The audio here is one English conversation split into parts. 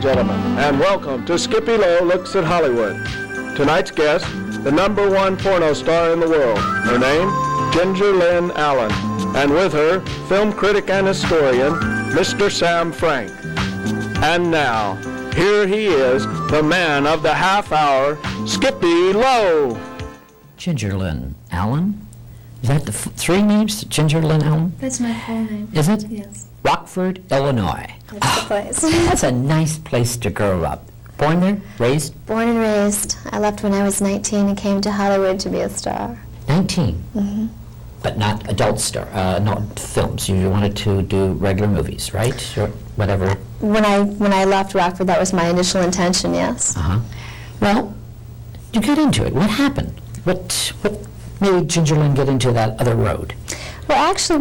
and gentlemen, and welcome to Skippy Lowe Looks at Hollywood. Tonight's guest, the #1 porno star in the world. Her name, GingerLynnAllen, and with her, film critic and historian, Mr. Sam Frank. And now, here he is, the man of the half hour, Skippy Lowe. GingerLynnAllen? Is that the three names, GingerLynnAllen? That's my whole name. Is it? Yes. Rockford, Illinois. That's the place. That's a nice place to grow up. Born there? Raised? Born and raised. I left when I was 19 and came to Hollywood to be a star. 19? Mm-hmm. But not adult star, not films. You wanted to do regular movies, right? Or whatever. When I left Rockford, that was my initial intention, yes. Uh-huh. Well, you got into it. What happened? What made GingerLynn get into that other road? Well, actually,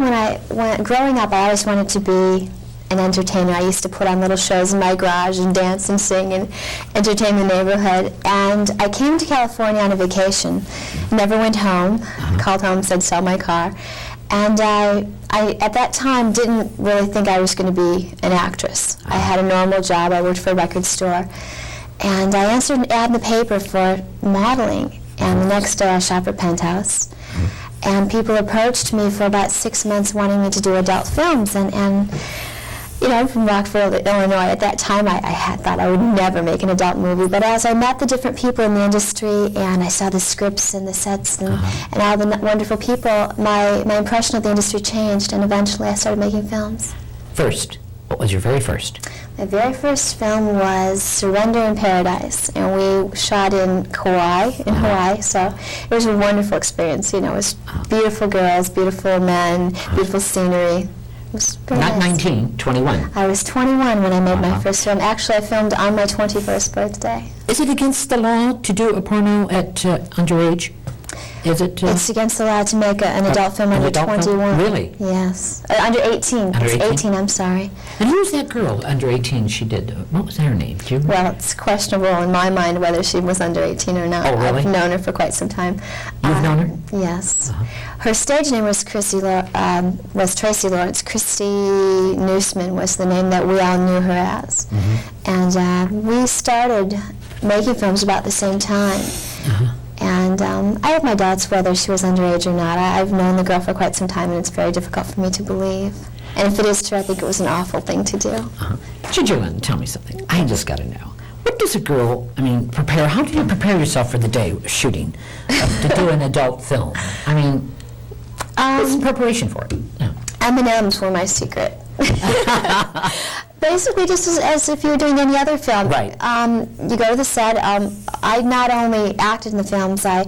growing up, I always wanted to be an entertainer. I used to put on little shows in my garage and dance and sing and entertain the neighborhood. And I came to California on a vacation, never went home, called home, said sell my car. And I at that time, didn't really think I was going to be an actress. I had a normal job. I worked for a record store. And I answered an ad in the paper for modeling. And the next day, I shot for Penthouse. And people approached me for about 6 months wanting me to do adult films. And you know, I'm from Rockville, Illinois. At that time, I had thought I would never make an adult movie. But as I met the different people in the industry and I saw the scripts and the sets and all the wonderful people, my impression of the industry changed, and eventually I started making films. First, what was your very first? My very first film was Surrender in Paradise, and we shot in Kauai, so it was a wonderful experience. You know, it was beautiful girls, beautiful men, beautiful scenery. It was very Not nice. 19, 21. I was 21 when I made my first film. Actually, I filmed on my 21st birthday. Is it against the law to do a porno at underage? Is it? It's against the law to make an adult film an under adult film? 21. Really? Yes. Under 18. Under It's 18? 18, I'm sorry. And who was that girl under 18 she did? What was her name? Do you remember? Well, it's questionable in my mind whether she was under 18 or not. Oh, really? I've known her for quite some time. You've known her? Yes. Her stage name was Tracy Lawrence. Christy Newsman was the name that we all knew her as. And we started making films about the same time. And I have my doubts whether she was underage or not. I've known the girl for quite some time, and it's very difficult for me to believe. And if it is true, I think it was an awful thing to do. GingerLynn, tell me something. I just got to know. What does a girl, prepare? How do you prepare yourself for the day of shooting to do an adult film? What's the preparation for it? Yeah. M&Ms were my secret. Basically, just as if you were doing any other film. Right. You go to the set. I not only acted in the films, I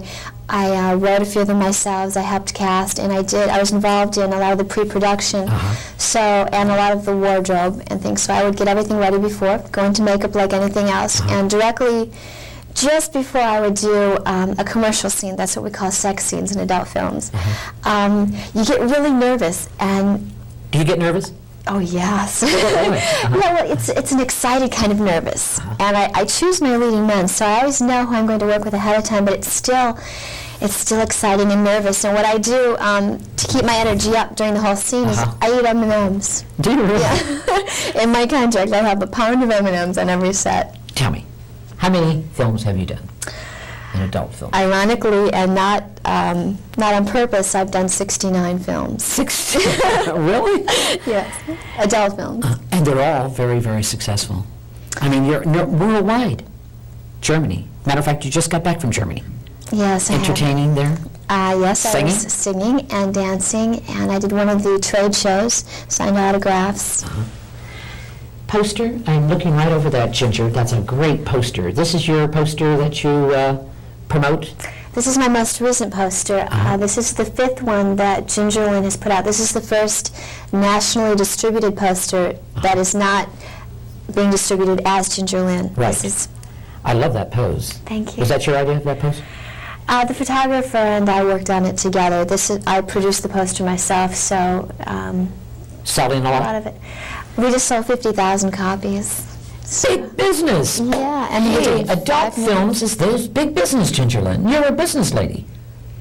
wrote a few of them myself. I helped cast, and I was involved in a lot of the pre-production, and a lot of the wardrobe and things. So I would get everything ready before, go into makeup like anything else, and directly, just before I would do a commercial scene, that's what we call sex scenes in adult films, you get really nervous. And do you get nervous? Oh, yes. Well, it's an excited kind of nervous. And I choose my leading men, so I always know who I'm going to work with ahead of time, but it's still exciting and nervous. And what I do to keep my energy up during the whole scene is I eat M&Ms. Do you really? Yeah. In my contract, I have a pound of M&Ms on every set. Tell me, how many films have you done? An adult film. Ironically, and not on purpose, I've done 69 films. 60? Really? Yes, adult films. And they're all very, very successful. You're worldwide. Germany. Matter of fact, you just got back from Germany. Yes, I have. Entertaining there? Yes, Singing? I was singing and dancing, and I did one of the trade shows, signed autographs. Poster? I'm looking right over that, Ginger. That's a great poster. This is your poster that you promote? This is my most recent poster. This is the 5th one that GingerLynn has put out. This is the first nationally distributed poster that is not being distributed as GingerLynn. Right. I love that pose. Thank you. Was that your idea, that pose? The photographer and I worked on it together. I produced the poster myself, so Selling a a lot? lot of it. We just sold 50,000 copies. Big business. Yeah, and Hey, adult films is this big business, GingerLynn. You're a business lady.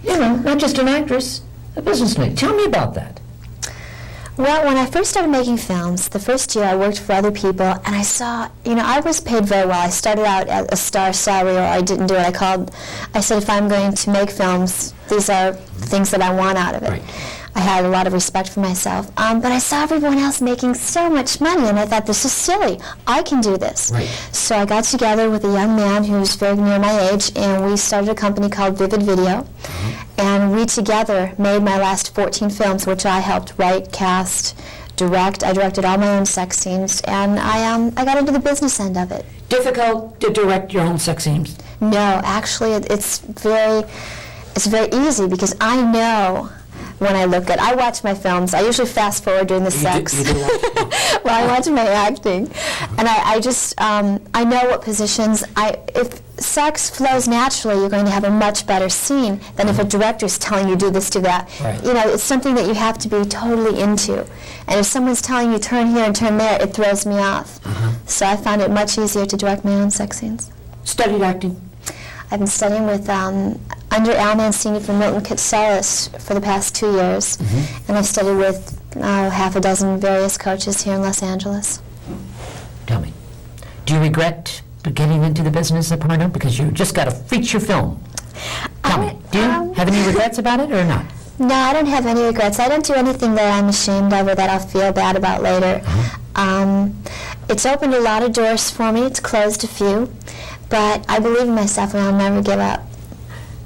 Not just an actress, a business lady. Tell me about that. Well, when I first started making films, the first year I worked for other people, and I saw, I was paid very well. I started out at a star salary, or I didn't do it. I said, if I'm going to make films, these are things that I want out of it. Right. I had a lot of respect for myself. But I saw everyone else making so much money, and I thought, this is silly. I can do this. Right. So I got together with a young man who was very near my age, and we started a company called Vivid Video. And we together made my last 14 films, which I helped write, cast, direct. I directed all my own sex scenes, and I got into the business end of it. Difficult to direct your own sex scenes? No, actually, it's very easy, because I know when I look good. I watch my films. I usually fast forward during the sex You do while I watch my acting, and I know what positions. If sex flows naturally, you're going to have a much better scene than if a director's telling you do this, do that. Right. It's something that you have to be totally into, and if someone's telling you turn here and turn there, it throws me off. So I found it much easier to direct my own sex scenes. Studied acting? I've been studying with under Al Mancini for Milton Katselis for the past 2 years, and I've studied with half a dozen various coaches here in Los Angeles. Tell me, do you regret getting into the business of porno? Because you just got a feature film. Tell me, do you have any regrets about it or not? No, I don't have any regrets. I don't do anything that I'm ashamed of or that I'll feel bad about later. It's opened a lot of doors for me. It's closed a few. But I believe in myself, and I'll never give up.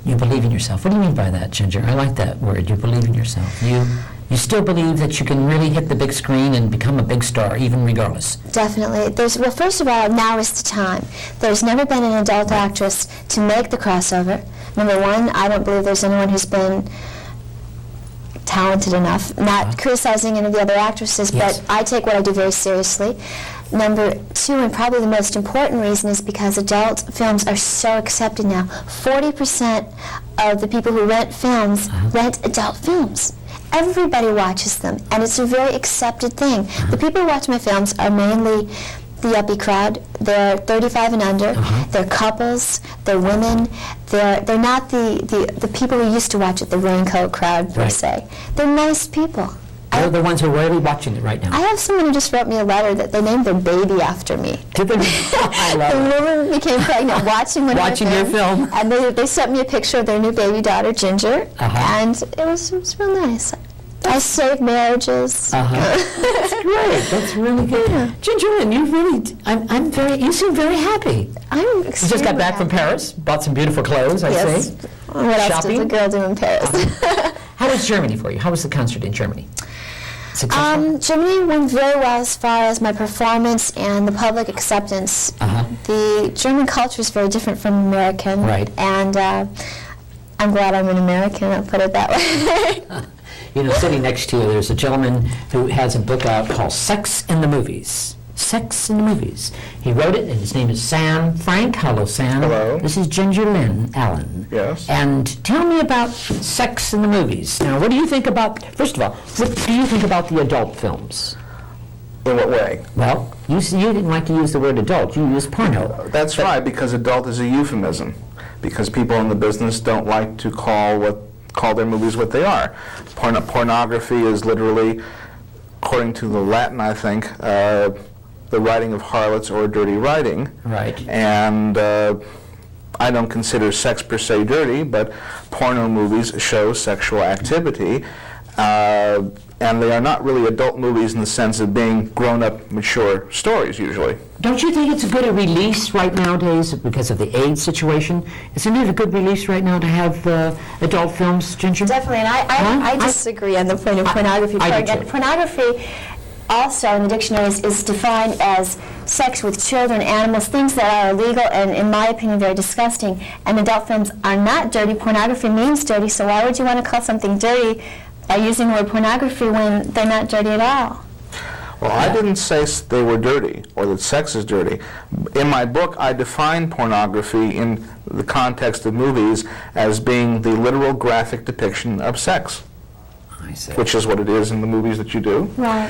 You believe in yourself. What do you mean by that, Ginger? I like that word. You believe in yourself. You still believe that you can really hit the big screen and become a big star, even regardless. Definitely. Well, first of all, now is the time. There's never been an adult actress to make the crossover. Number one, I don't believe there's anyone who's been talented enough. Not criticizing any of the other actresses, Yes. but I take what I do very seriously. Number two, and probably the most important reason, is because adult films are so accepted now. 40% of the people who rent films rent adult films. Everybody watches them, and it's a very accepted thing. The people who watch my films are mainly the yuppie crowd. They're 35 and under. They're couples. They're women. They're not the people who used to watch it, the raincoat crowd, per se. They're nice people. They're the ones who are really watching it right now. I have someone who just wrote me a letter that they named their baby after me. Did they? I love The it. woman became pregnant watching one Watching of my your film. And they sent me a picture of their new baby daughter, Ginger, and it was real nice. I saved marriages. That's great. That's really good. Yeah. Ginger Lynn, you seem very happy. I'm You just got back from Paris, bought some beautiful clothes, I Yes. see. What else Shopping? does a girl do in Paris? How was Germany for you? How was the concert in Germany? Successful? Germany went very well as far as my performance and the public acceptance. The German culture is very different from American. Right. And I'm glad I'm an American, I'll put it that way. Sitting next to you, there's a gentleman who has a book out called Sex in the Movies. Sex in the Movies. He wrote it, and his name is Sam Frank. Hello, Sam. Hello. This is GingerLynnAllen. Yes. And tell me about Sex in the Movies. Now, what do you think about, first of all, what do you think about the adult films? In what way? Well, you didn't like to use the word adult. You used porno. That's right, because adult is a euphemism. Because people in the business don't like to call their movies what they are. Pornography is literally, according to the Latin, I think, the writing of harlots or dirty writing. Right. And I don't consider sex per se dirty, but porno movies show sexual activity. And they are not really adult movies in the sense of being grown-up, mature stories, usually. Don't you think it's a good release right nowadays because of the AIDS situation? Isn't it a good release right now to have adult films, Ginger? Definitely, and I disagree on the point of pornography. I do too. Pornography also in the dictionary is defined as sex with children, animals, things that are illegal and, in my opinion, very disgusting. And adult films are not dirty. Pornography means dirty, so why would you want to call something dirty by using the word pornography when they're not dirty at all? Well, I didn't say they were dirty or that sex is dirty. In my book, I define pornography in the context of movies as being the literal graphic depiction of sex, I see. which is what it is in the movies that you do. Right.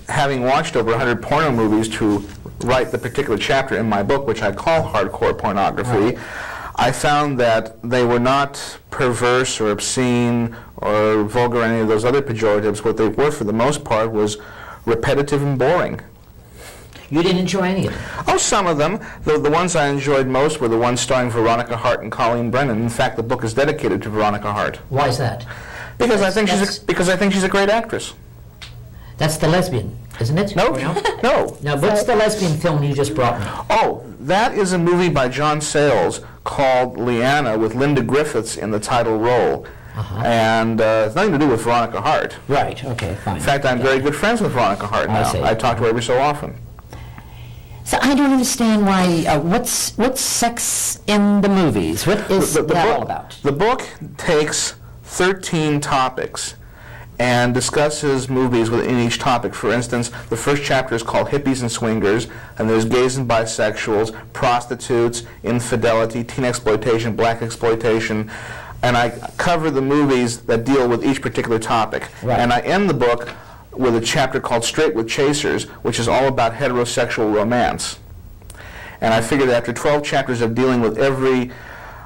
Having watched over 100 porno movies to write the particular chapter in my book, which I call Hardcore Pornography, I found that they were not perverse or obscene or vulgar or any of those other pejoratives. What they were, for the most part, was repetitive and boring. You didn't enjoy any of them? Oh, some of them. The ones I enjoyed most were the ones starring Veronica Hart and Colleen Brennan. In fact, the book is dedicated to Veronica Hart. Why is that? Because I think she's a great actress. That's the lesbian, isn't it? No, No. no. Now, what's the lesbian film you just brought me? Oh, that is a movie by John Sayles called Leanna, with Linda Griffiths in the title role. And it's nothing to do with Veronica Hart. Right, okay, fine. In fact, I'm very good friends with Veronica Hart now. I talk to her every so often. So I don't understand why, what's sex in the movies? What is that all about? The book takes 13 topics and discusses movies within each topic. For instance, the first chapter is called Hippies and Swingers, and there's gays and bisexuals, prostitutes, infidelity, teen exploitation, black exploitation, and I cover the movies that deal with each particular topic. Right. And I end the book with a chapter called Straight with Chasers, which is all about heterosexual romance. And I figured after 12 chapters of dealing with every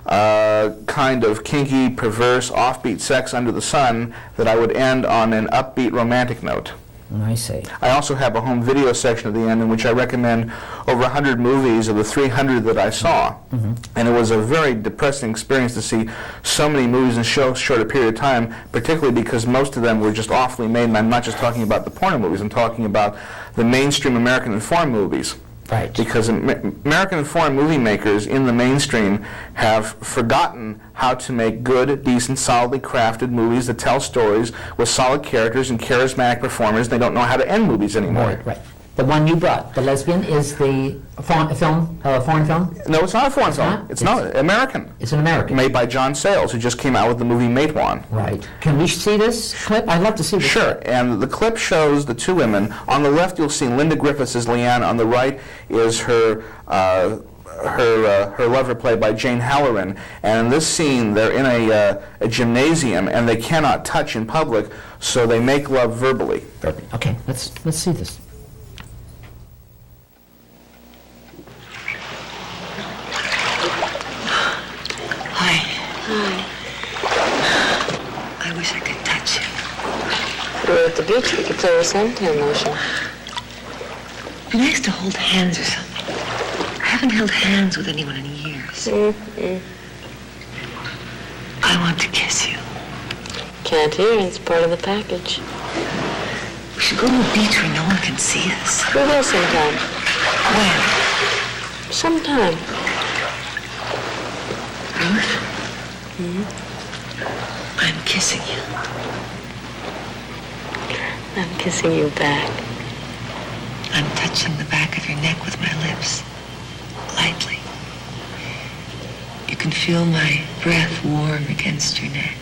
kind of kinky, perverse, offbeat sex under the sun, that I would end on an upbeat romantic note. I see. I also have a home video section at the end in which I recommend over 100 movies of the 300 that I saw. And it was a very depressing experience to see so many movies in so short a period of time, particularly because most of them were just awfully made, and I'm not just talking about the porno movies, I'm talking about the mainstream American and foreign movies. Right. Because American and foreign movie makers in the mainstream have forgotten how to make good, decent, solidly crafted movies that tell stories with solid characters and charismatic performers. They don't know how to end movies anymore. Right. The one you brought, The Lesbian, is the foreign film? No, it's not a foreign film. not? It's not American. It's an American. Made by John Sayles, who just came out with the movie Matewan. Right. Can we see this clip? I'd love to see this. Sure, and the clip shows the two women. On the left, you'll see Linda Griffiths as Leanna. On the right is her lover, played by Jane Halloran. And in this scene, they're in a gymnasium, and they cannot touch in public, so they make love verbally. Okay, let's see this. I wish I could touch you. If we were at the beach, we could play with suntan lotion. It'd be nice to hold hands or something. I haven't held hands with anyone in years. I want to kiss you. Can't hear, it's part of the package. We should go to a beach where no one can see us. We will sometime. When? Sometime. Ruth? I'm kissing you. I'm kissing you back. I'm touching the back of your neck with my lips, lightly. You can feel my breath warm against your neck.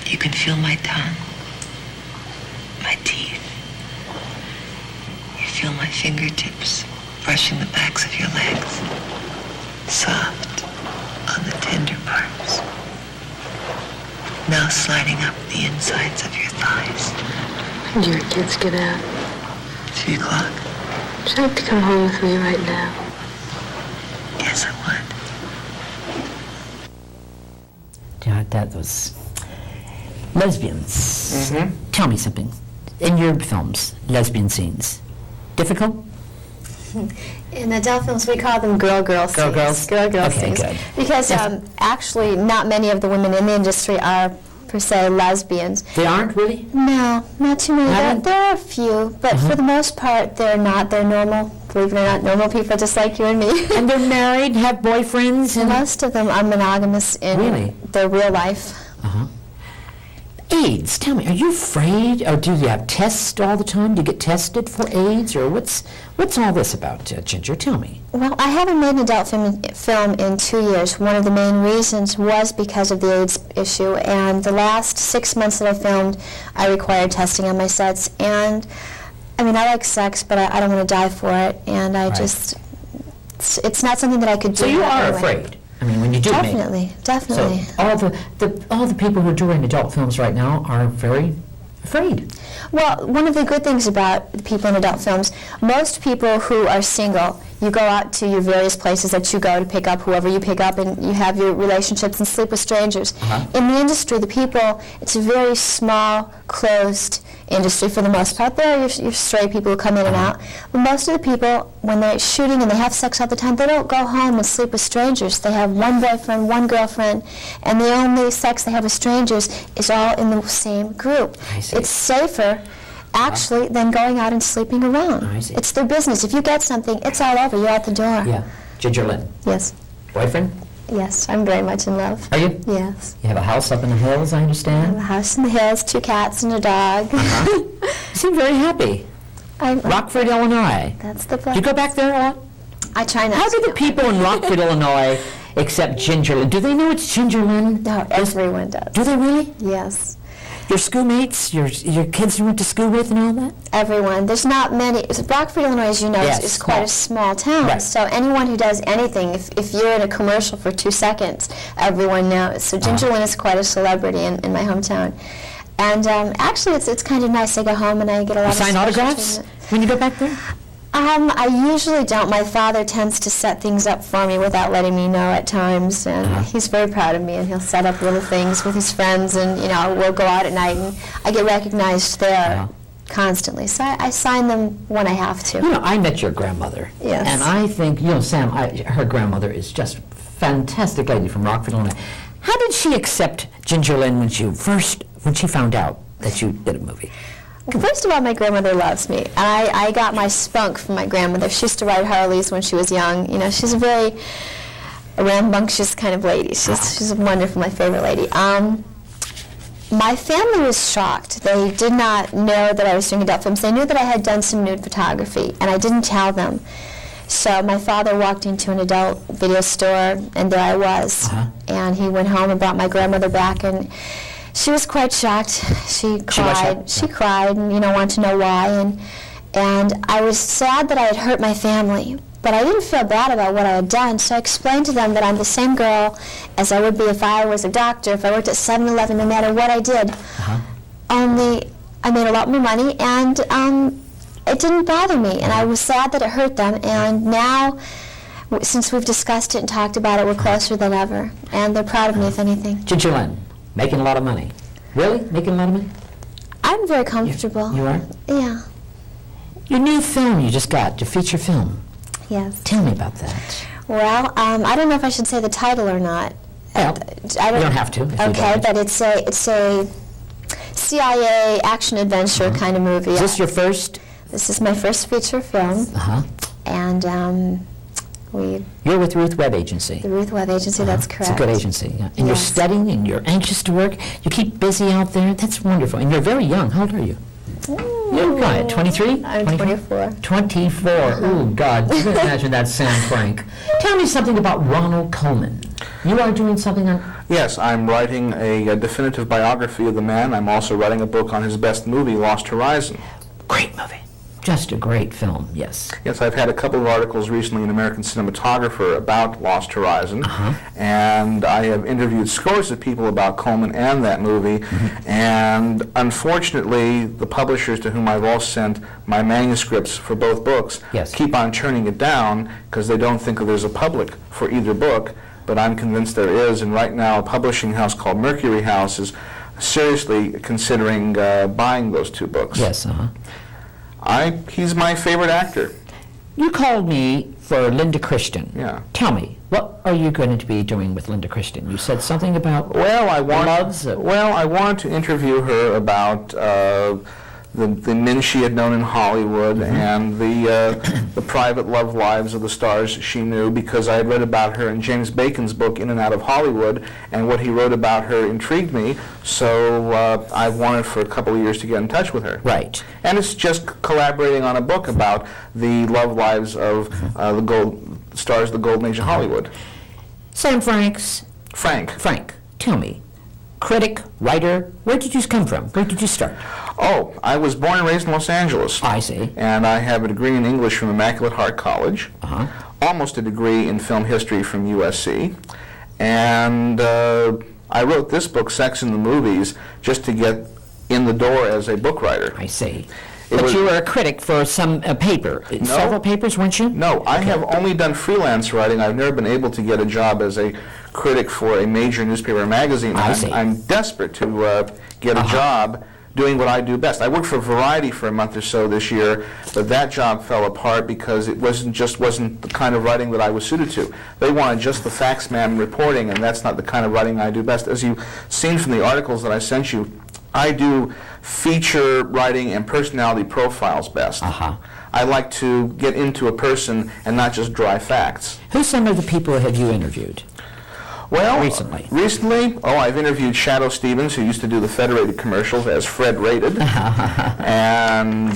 You can feel my tongue, my teeth. You feel my fingertips brushing the backs of your legs, soft on the tender parts. Now sliding up the insides of your thighs. When do your kids get out? 3 o'clock. Would you like to come home with me right now? Yes, I would. Yeah, that was lesbians. Tell me something. In your films, lesbian scenes, difficult? In adult films, we call them girl scenes. Girl Okay, scenes. good. Because actually, not many of the women in the industry are, per se, lesbians. They aren't, really? No, not too many. Haven't? There are a few, but for the most part, they're not. They're normal, believe it or not, normal people just like you and me. And they're married, have boyfriends? And Most of them are monogamous in Really? their real life. AIDS, tell me, are you afraid? Or do you have tests all the time? Do you get tested for AIDS? Or what's all this about, Ginger? Tell me. Well, I haven't made an adult film in 2 years. One of the main reasons was because of the AIDS issue, and the last 6 months that I filmed, I required testing on my sets. And, I mean, I like sex, but I don't want to die for it, and I just, it's not something that I could do. So you are anyway. afraid? I mean, when you do Definitely. So all the people who are doing adult films right now are very afraid. Well, one of the good things about the people in adult films, most people who are single you go out to your various places that you go to pick up whoever you pick up, and you have your relationships and sleep with strangers. In the industry, the people, it's a very small, closed industry for the most part. There are your stray people who come in and out. But most of the people, when they're shooting and they have sex all the time, they don't go home and sleep with strangers. They have one boyfriend, one girlfriend, and the only sex they have with strangers is all in the same group. It's safer, actually, than going out and sleeping around. It's their business. If you get something, it's all over. You're out the door. Yeah. Ginger Lynn. Yes. Boyfriend? Yes, I'm very much in love. Are you? Yes. You have a house up in the hills, I I have understand? a house in the hills, 2 cats and a dog. You seem very happy. Rockford, Illinois. That's the Do place. you go back there a lot? I try not How to. do the people in Rockford, Illinois accept Ginger Lynn? Do they know it's Ginger Lynn? No, everyone does. Do they really? Yes. Your schoolmates, your kids you went to school with and all that? Everyone. There's not many. Rockford, Illinois, as you know, Yes, is quite a small town. Right. So anyone who does anything, if you're in a commercial for 2 seconds, everyone knows. So Ginger Lynn is quite a celebrity in my hometown. And actually, it's kind of nice. I go home and I get a lot You of sign special autographs treatment. when you go back there? I usually don't. My father tends to set things up for me without letting me know at times, and he's very proud of me, and he'll set up little things with his friends, and we'll go out at night, and I get recognized there constantly. So I sign them when I have to. I met your grandmother. Yes. And I think, Sam, her grandmother is just a fantastic lady from Rockford, Illinois. How did she accept Ginger Lynn when she found out that you did a movie? First of all, my grandmother loves me. I got my spunk from my grandmother. She used to ride Harleys when she was young. She's a very rambunctious kind of lady. She's wonderful, my favorite lady. My family was shocked. They did not know that I was doing adult films. They knew that I had done some nude photography, and I didn't tell them. So my father walked into an adult video store, and there I was. And he went home and brought my grandmother back, and she was quite shocked. She cried. She cried and wanted to know why. And I was sad that I had hurt my family, but I didn't feel bad about what I had done. So I explained to them that I'm the same girl as I would be if I was a doctor, if I worked at 7-Eleven, no matter what I did. Only I made a lot more money, and it didn't bother me. And I was sad that it hurt them. And now, since we've discussed it and talked about it, we're closer than ever. And they're proud of me, if anything. Ginger Lynn, making a lot of money. Really? Making a lot of money? I'm very comfortable. You are? Yeah. Your new film you just got, your feature film. Yes. Tell me about that. Well, I don't know if I should say the title or not. Well, I you don't have to. If you Okay, don't. but it's a CIA action adventure kind of movie. Is this your first? This is my first feature film, and You're with Ruth Webb Agency. the Ruth Webb Agency. That's correct. It's a good agency. Yeah. And you're Yes. studying and you're anxious to work. You keep busy out there. That's wonderful. And you're very young. How old are you? You're what, 23? I'm 24. 24. Oh, God. You can imagine that, Sam Frank. Tell me something about Ronald Coleman. You are doing something on... Yes, I'm writing a definitive biography of the man. I'm also writing a book on his best movie, Lost Horizon. Great movie. Just a great film, yes. Yes, I've had a couple of articles recently in American Cinematographer about Lost Horizon, and I have interviewed scores of people about Coleman and that movie, and unfortunately, the publishers to whom I've all sent my manuscripts for both books keep on turning it down because they don't think that there's a public for either book, but I'm convinced there is, and right now a publishing house called Mercury House is seriously considering buying those 2 books. Yes, He's my favorite actor. You called me for Linda Christian. Yeah. Tell me, what are you going to be doing with Linda Christian? You said something about I wanted to interview her about the men she had known in Hollywood and the private love lives of the stars she knew, because I had read about her in James Bacon's book In and Out of Hollywood, and what he wrote about her intrigued me, so I wanted for a couple of years to get in touch with her. Right. And it's just collaborating on a book about the love lives of the stars of the Golden Age of Hollywood. Sam Frank, tell me, critic, writer, where did you come from? Where did you start? Oh, I was born and raised in Los Angeles. I see. And I have a degree in English from Immaculate Heart College, almost a degree in film history from USC, and I wrote this book, Sex in the Movies, just to get in the door as a book writer. I see. But you were a critic for some paper. Several papers, weren't you? No, I have only done freelance writing. I've never been able to get a job as a critic for a major newspaper or magazine. I see. I'm desperate to get a job doing what I do best. I worked for Variety for a month or so this year, but that job fell apart because it wasn't the kind of writing that I was suited to. They wanted just the facts man reporting, and that's not the kind of writing I do best. As you've seen from the articles that I sent you, I do feature writing and personality profiles best. I like to get into a person and not just dry facts. Who's some of the people have you interviewed? Well, recently, I've interviewed Shadow Stevens, who used to do the Federated commercials as Fred Rated, and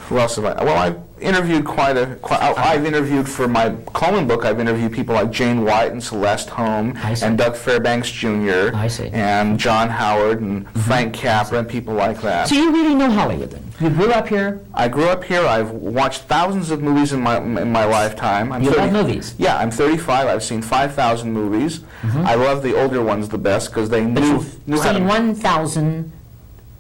who else have I? Well, I've interviewed I've interviewed for my Coleman book. I've interviewed people like Jane White and Celeste Holm and Doug Fairbanks Jr. And John Howard and Frank Capra and people like that. So you really know Hollywood then? You grew up here? I grew up here. I've watched thousands of movies in my lifetime. You love movies? Yeah, I'm 35. I've seen 5,000 movies. I love the older ones the best because they knew how to... seen 1,000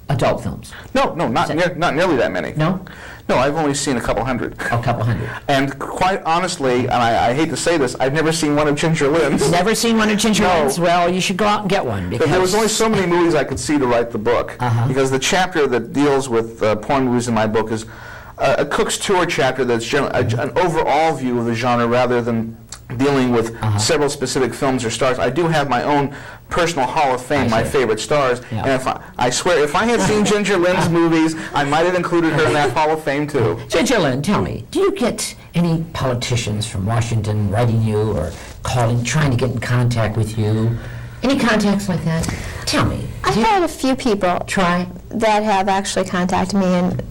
adult films? No, not nearly that many. No? No, I've only seen a couple hundred. A couple hundred. And quite honestly, and I hate to say this, I've never seen one of Ginger Lynn's. Never seen one of Ginger Lynn's? Well, you should go out and get one. But there was only so many movies I could see to write the book. Because the chapter that deals with porn movies in my book is a Cook's Tour chapter that's an overall view of the genre rather than dealing with several specific films or stars. I do have my own personal Hall of Fame, my favorite stars, and I swear, if I had seen Ginger Lynn's movies, I might have included her in that Hall of Fame too. Ginger Lynn, tell me, do you get any politicians from Washington writing you or calling, trying to get in contact with you? Any contacts like that? Tell me. I've had a few people that have actually contacted me, and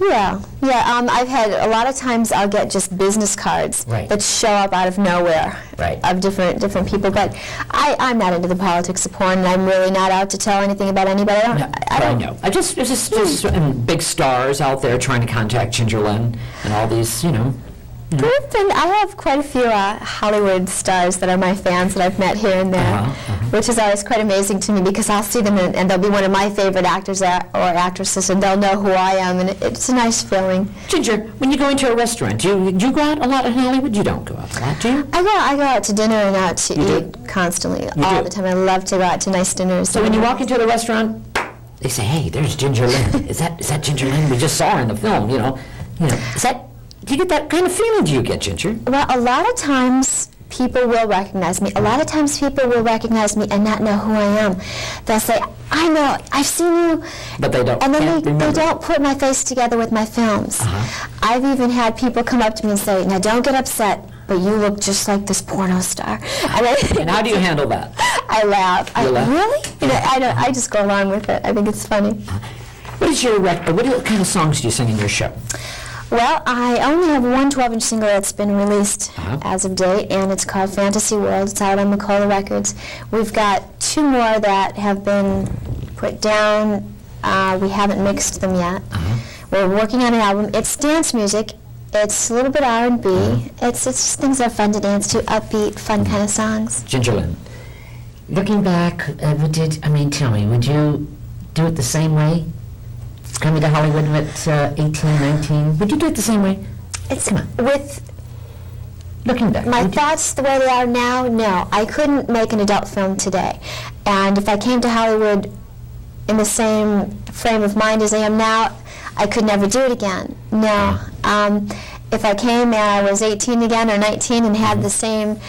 I've had a lot of times I'll get just business cards that show up out of nowhere of different people. But I'm not into the politics of porn, and I'm really not out to tell anything about anybody. I know. There's just big stars out there trying to contact Ginger Lynn and all these, I have quite a few Hollywood stars that are my fans that I've met here and there, which is always quite amazing to me because I'll see them and they'll be one of my favorite actors or actresses, and they'll know who I am, and it's a nice feeling. Ginger, when you go into a restaurant, do you go out a lot in Hollywood? You don't go out a lot, do you? I go out to dinner and out to eat constantly, all the time. I love to go out to nice dinners. So when you walk into the restaurant, they say, "Hey, there's Ginger Lynn. Is that Ginger Lynn? We just saw her in the film. Is that?" Do you get that kind of feeling? Do you get, Ginger? Well, a lot of times people will recognize me. A lot of times people will recognize me and not know who I am. They'll say, "I know, I've seen you." But they don't. And then they don't put my face together with my films. I've even had people come up to me and say, "Now don't get upset, but you look just like this porno star." And how do you handle that? I laugh. You laugh? Really? I just go along with it. I think it's funny. What kind of songs do you sing in your show? Well, I only have one 12-inch single that's been released as of date, and it's called Fantasy World. It's out on Macola Records. We've got 2 more that have been put down. We haven't mixed them yet. We're working on an album. It's dance music. It's a little bit R&B. It's just things that are fun to dance to, upbeat, fun kind of songs. Ginger Lynn, looking back, tell me, would you do it the same way? Coming to Hollywood at 18, 19, would you do it the same way? Come on. With looking back, my thoughts the way they are now, no. I couldn't make an adult film today. And if I came to Hollywood in the same frame of mind as I am now, I could never do it again. No. If I came and I was 18 again or 19 and had the same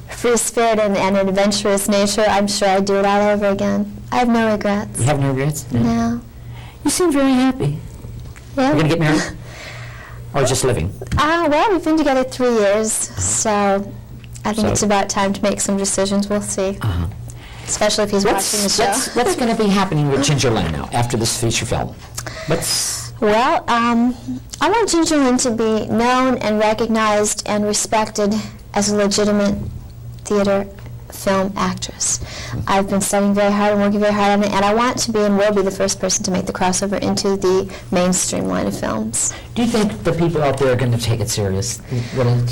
free spirit and an adventurous nature, I'm sure I'd do it all over again. I have no regrets. You have no regrets? No. You seem very happy. Yeah. You're going to get married? Or just living? Well, we've been together 3 years, so I think it's about time to make some decisions. We'll see. Especially if he's watching the show. What's going to be happening with Ginger Lynn now, after this feature film? Well, I want Ginger Lynn to be known and recognized and respected as a legitimate theater film actress. I've been studying very hard and working very hard on it, and I want to be and will be the first person to make the crossover into the mainstream line of films. Do you think the people out there are going to take it serious,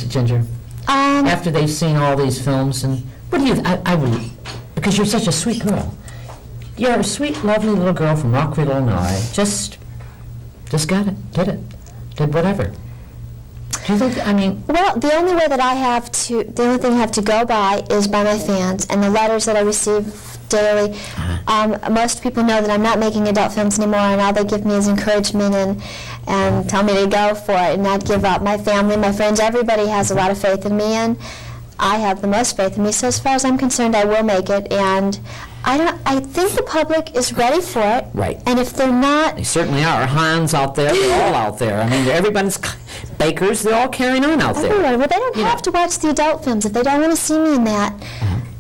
Ginger? After they've seen all these films, and what do you? I would, because you're such a sweet girl. You're a sweet, lovely little girl from Rockville, Illinois. Just got it, did it, did whatever. Do you think, I mean... Well, the only way that the only thing I have to go by is by my fans and the letters that I receive daily. Most people know that I'm not making adult films anymore, and all they give me is encouragement and tell me to go for it and not give up. My family, my friends, everybody has a lot of faith in me, and I have the most faith in me. So as far as I'm concerned, I will make it, and I think the public is ready for it. Right. And if they're not... They certainly are. Hans out there, they're all out there. I mean, everybody's... Bakers, they're all carrying on out there. Everyone. Well, they don't have to watch the adult films. If they don't want to see me in that,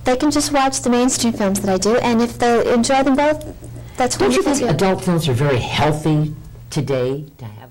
they can just watch the mainstream films that I do, and if they enjoy them both, that's Don't you wonderful. think adult films are very healthy today to have?